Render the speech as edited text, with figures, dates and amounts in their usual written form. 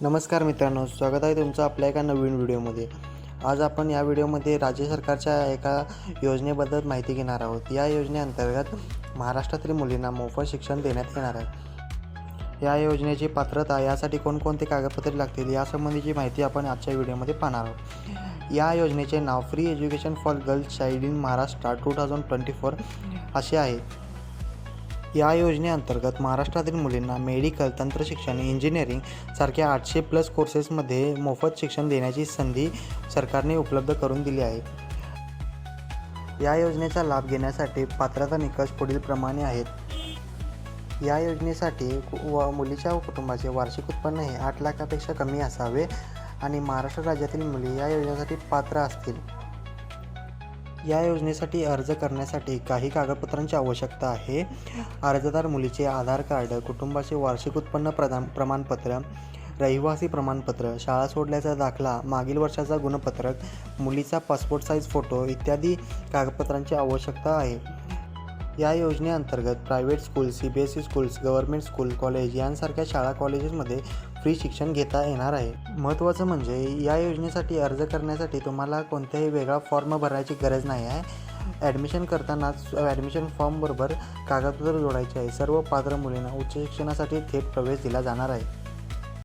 नमस्कार मित्रांनो, स्वागत आहे तुमचं आपल्या एका नवीन व्हिडिओमध्ये. आज आपण या व्हिडिओमध्ये राज्य सरकारच्या एका योजनेबद्दल माहिती घेणार आहोत. या योजनेअंतर्गत महाराष्ट्रातील मुलींना मोफत शिक्षण देण्यात येणार आहे. या योजनेची पात्रता, यासाठी कोणकोणते कागदपत्रे लागतील यासंबंधीची माहिती आपण आजच्या व्हिडिओमध्ये पाहणार आहोत. या योजनेचे नाव free education for girls child in Maharashtra 2024 असे आहे. या योजनेअंतर्गत महाराष्ट्रातील मुलींना मेडिकल, तंत्रशिक्षण, इंजिनिअरिंग सारख्या 800+ कोर्सेसमध्ये मोफत शिक्षण देण्याची संधी सरकारने उपलब्ध करून दिली आहे. या योजनेचा लाभ घेण्यासाठी पात्रता निकष पुढीलप्रमाणे आहेत. या योजनेसाठी मुलीच्या कुटुंबाचे वार्षिक उत्पन्न हे 8 लाखापेक्षा कमी असावे आणि महाराष्ट्र राज्यातील मुली या योजनेसाठी पात्र असतील. या योजनेसाठी अर्ज करण्यासाठी काही कागदपत्रांची आवश्यकता आहे. अर्जदार मुलीचे आधार कार्ड, कुटुंबाचे वार्षिक उत्पन्न प्रमाणपत्र, रहिवासी प्रमाणपत्र, शाळा सोडल्याचा दाखला, मागील वर्षाचा गुणपत्रक, मुलीचा पासपोर्ट साईज फोटो इत्यादी कागदपत्रांची आवश्यकता आहे. या योजनेअंतर्गत private school, CBSE schools, government school, college यांसारख्या शाळा कॉलेजेसमध्ये फ्री शिक्षण घेता येणार आहे. महत्त्वाचं म्हणजे या योजनेसाठी अर्ज करण्यासाठी तुम्हाला कोणत्याही वेगळा फॉर्म भरायची गरज नाही आहे. ॲडमिशन करतानाच ॲडमिशन फॉर्मबरोबर कागदपत्र जोडायचे आहे. सर्व पात्र मुलींना उच्च शिक्षणासाठी थेट प्रवेश दिला जाणार आहे.